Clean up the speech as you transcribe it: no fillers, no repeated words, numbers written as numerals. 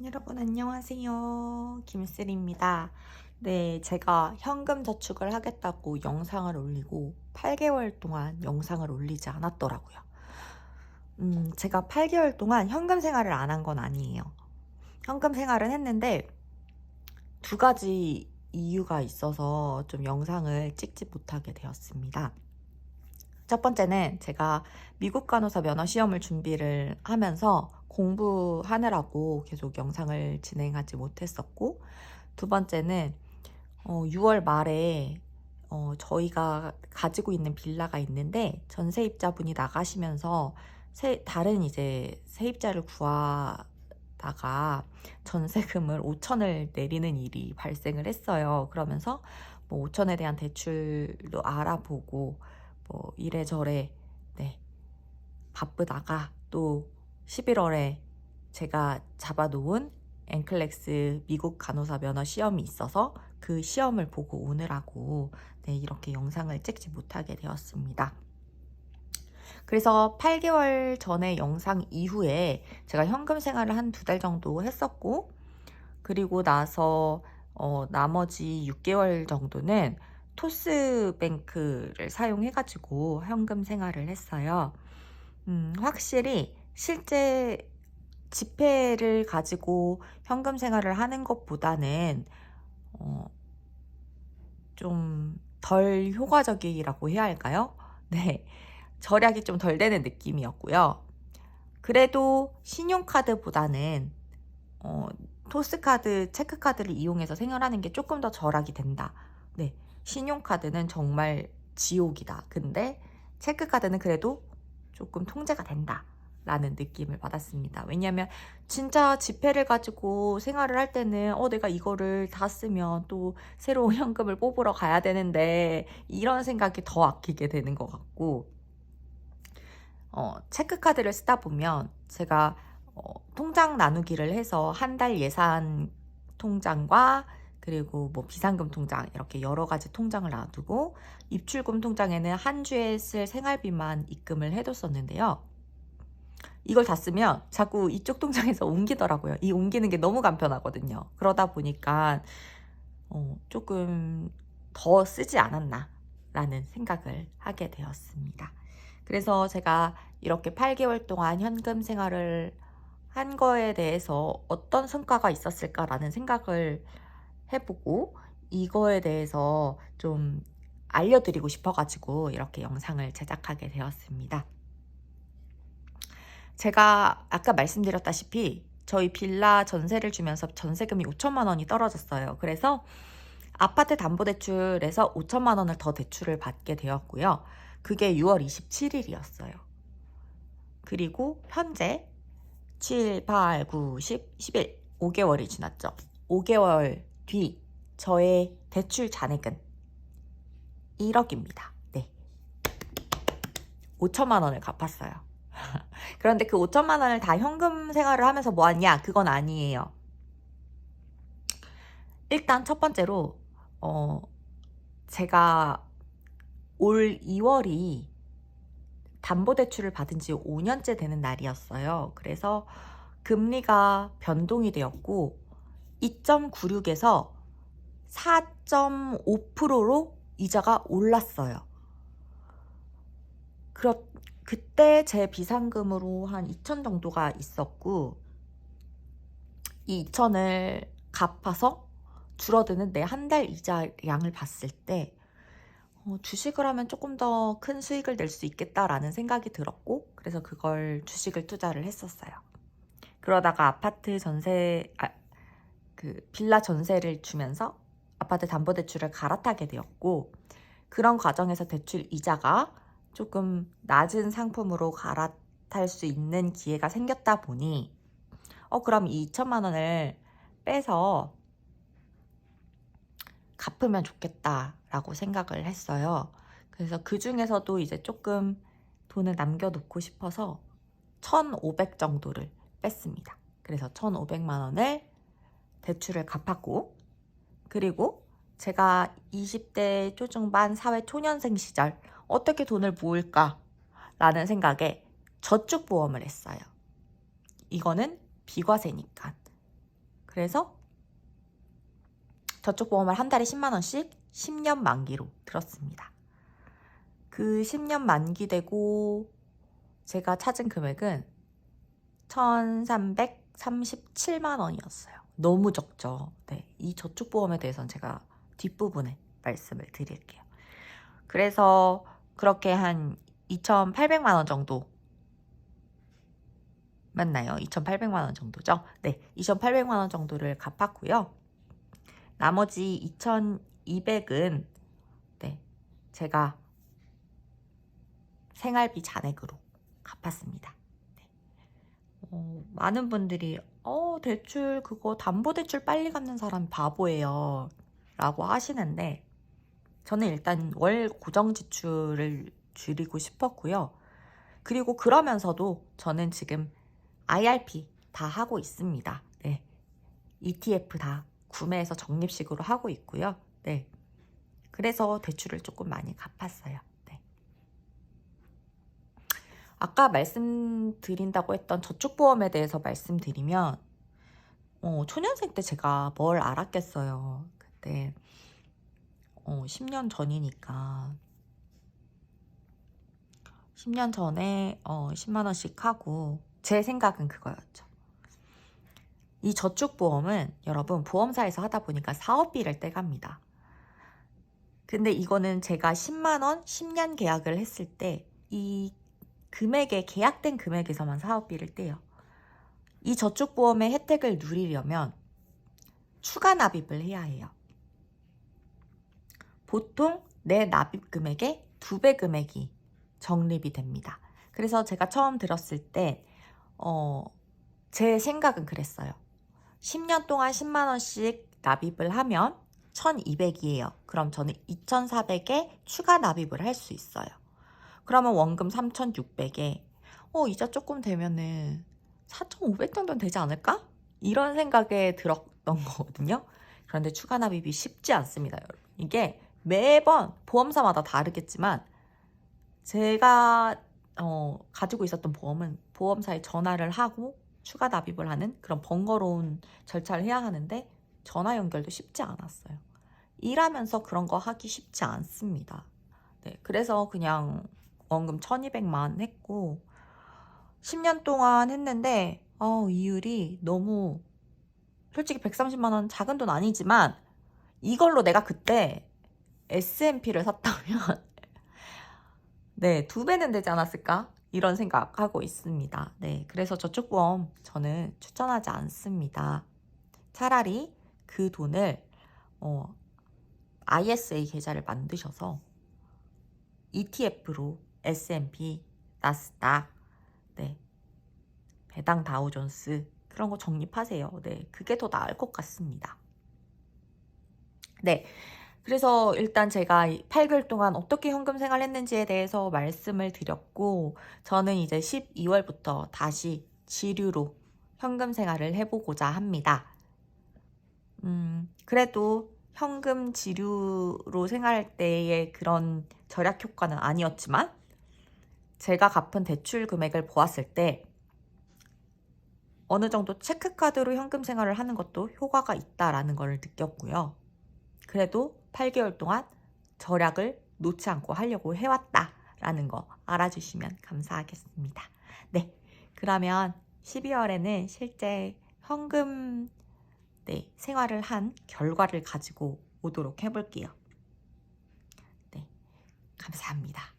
여러분 안녕하세요. 김슬입니다. 네, 제가 현금 저축을 하겠다고 영상을 올리고 8개월 동안 영상을 올리지 않았더라고요. 제가 8개월 동안 현금 생활을 안 한 건 아니에요. 현금 생활은 했는데 두 가지 이유가 있어서 좀 영상을 찍지 못하게 되었습니다. 첫 번째는 제가 미국 간호사 면허 시험을 준비를 하면서 공부하느라고 계속 영상을 진행하지 못했었고, 두 번째는 6월 말에 저희가 가지고 있는 빌라가 있는데 전세입자분이 나가시면서 다른 이제 세입자를 구하다가 전세금을 5천을 내리는 일이 발생을 했어요. 그러면서 뭐 5천에 대한 대출도 알아보고 뭐 이래저래 네, 바쁘다가 또 11월에 제가 잡아놓은 엔클렉스 미국 간호사 면허 시험이 있어서 그 시험을 보고 오느라고 네, 이렇게 영상을 찍지 못하게 되었습니다. 그래서 8개월 전에 영상 이후에 제가 현금 생활을 한 2달 정도 했었고, 그리고 나서 나머지 6개월 정도는 토스뱅크를 사용해가지고 현금 생활을 했어요. 확실히 실제 지폐를 가지고 현금 생활을 하는 것보다는 좀 덜 효과적이라고 해야 할까요? 네, 절약이 좀 덜 되는 느낌이었고요. 그래도 신용카드보다는 토스카드, 체크카드를 이용해서 생활하는 게 조금 더 절약이 된다. 네, 신용카드는 정말 지옥이다. 근데 체크카드는 그래도 조금 통제가 된다. 라는 느낌을 받았습니다. 왜냐하면 진짜 지폐를 가지고 생활을 할 때는 내가 이거를 다 쓰면 또 새로운 현금을 뽑으러 가야 되는데 이런 생각이 더 아끼게 되는 것 같고, 체크카드를 쓰다 보면 제가 통장 나누기를 해서 한 달 예산 통장과 그리고 뭐 비상금 통장 이렇게 여러 가지 통장을 놔두고 입출금 통장에는 한 주에 쓸 생활비만 입금을 해뒀었는데요. 이걸 다 쓰면 자꾸 이쪽 통장에서 옮기더라고요. 이 옮기는 게 너무 간편하거든요. 그러다 보니까 조금 더 쓰지 않았나 라는 생각을 하게 되었습니다. 그래서 제가 이렇게 8개월 동안 현금 생활을 한 거에 대해서 어떤 성과가 있었을까라는 생각을 해보고 이거에 대해서 좀 알려드리고 싶어가지고 이렇게 영상을 제작하게 되었습니다. 제가 아까 말씀드렸다시피 저희 빌라 전세를 주면서 전세금이 5천만 원이 떨어졌어요. 그래서 아파트 담보대출에서 5천만 원을 더 대출을 받게 되었고요. 그게 6월 27일이었어요. 그리고 현재 7, 8, 9, 10, 11, 5개월이 지났죠. 5개월 뒤 저의 대출 잔액은 1억입니다. 네, 5천만 원을 갚았어요. 그런데 그 5천만 원을 다 현금 생활을 하면서 모았냐? 그건 아니에요. 일단 첫 번째로 제가 올 2월이 담보대출을 받은 지 5년째 되는 날이었어요. 그래서 금리가 변동이 되었고 2.96에서 4.5%로 이자가 올랐어요. 그때 제 비상금으로 한 2천 정도가 있었고 이 2천을 갚아서 줄어드는 내 한 달 이자량을 봤을 때 주식을 하면 조금 더 큰 수익을 낼 수 있겠다라는 생각이 들었고, 그래서 그걸 주식을 투자를 했었어요. 그러다가 빌라 전세를 주면서 아파트 담보대출을 갈아타게 되었고, 그런 과정에서 대출 이자가 조금 낮은 상품으로 갈아탈 수 있는 기회가 생겼다 보니 그럼 이 2천만 원을 빼서 갚으면 좋겠다라고 생각을 했어요. 그래서 그 중에서도 이제 조금 돈을 남겨놓고 싶어서 1,500 정도를 뺐습니다. 그래서 1,500만 원을 대출을 갚았고, 그리고 제가 20대 초중반 사회 초년생 시절 어떻게 돈을 모을까 라는 생각에 저축보험을 했어요. 이거는 비과세니까 그래서 저축보험을 한 달에 10만 원씩 10년 만기로 들었습니다. 그 10년 만기 되고 제가 찾은 금액은 1,337만 원이었어요. 너무 적죠. 네, 이 저축보험에 대해서는 제가 뒷부분에 말씀을 드릴게요. 그래서 그렇게 한 2,800만 원 정도 맞나요? 2,800만 원 정도죠? 네, 2,800만 원 정도를 갚았고요. 나머지 2,200은 네, 제가 생활비 잔액으로 갚았습니다. 네. 많은 분들이 대출 그거 담보대출 빨리 갚는 사람 바보예요 라고 하시는데 저는 일단 월 고정 지출을 줄이고 싶었고요. 그리고 그러면서도 저는 지금 IRP 다 하고 있습니다. 네. ETF 다 구매해서 적립식으로 하고 있고요. 네. 그래서 대출을 조금 많이 갚았어요. 네. 아까 말씀드린다고 했던 저축보험에 대해서 말씀드리면 초년생 때 제가 뭘 알았겠어요. 그때 10년 전이니까 10년 전에 10만 원씩 하고 제 생각은 그거였죠. 이 저축보험은 여러분 보험사에서 하다 보니까 사업비를 떼갑니다. 근데 이거는 제가 10만 원 10년 계약을 했을 때 이 금액에 계약된 금액에서만 사업비를 떼요. 이 저축보험의 혜택을 누리려면 추가 납입을 해야 해요. 보통 내 납입 금액의 2배 금액이 적립이 됩니다. 그래서 제가 처음 들었을 때 제 생각은 그랬어요. 10년 동안 10만 원씩 납입을 하면 1,200이에요. 그럼 저는 2,400에 추가 납입을 할 수 있어요. 그러면 원금 3,600에 이자 조금 되면은 4,500 정도는 되지 않을까? 이런 생각에 들었던 거거든요. 그런데 추가 납입이 쉽지 않습니다, 여러분. 이게 매번 보험사마다 다르겠지만 제가 가지고 있었던 보험은 보험사에 전화를 하고 추가 납입을 하는 그런 번거로운 절차를 해야 하는데 전화 연결도 쉽지 않았어요. 일하면서 그런 거 하기 쉽지 않습니다. 네, 그래서 그냥 원금 1,200만 했고 10년 동안 했는데 이율이 너무 솔직히 130만 원 작은 돈 아니지만 이걸로 내가 그때 S&P를 샀다면 네, 2배는 되지 않았을까? 이런 생각하고 있습니다. 네, 그래서 저축보험 저는 추천하지 않습니다. 차라리 그 돈을 ISA 계좌를 만드셔서 ETF로 S&P, 나스닥, 네, 배당 다우존스 그런 거 적립하세요. 네, 그게 더 나을 것 같습니다. 네, 그래서 일단 제가 8개월 동안 어떻게 현금 생활했는지에 대해서 말씀을 드렸고 저는 이제 12월부터 다시 지류로 현금 생활을 해보고자 합니다. 그래도 현금 지류로 생활할 때의 그런 절약 효과는 아니었지만 제가 갚은 대출 금액을 보았을 때 어느 정도 체크카드로 현금 생활을 하는 것도 효과가 있다라는 걸 느꼈고요. 그래도 8개월 동안 절약을 놓지 않고 하려고 해왔다라는 거 알아주시면 감사하겠습니다. 네, 그러면 12월에는 실제 현금 생활을 한 결과를 가지고 오도록 해볼게요. 네, 감사합니다.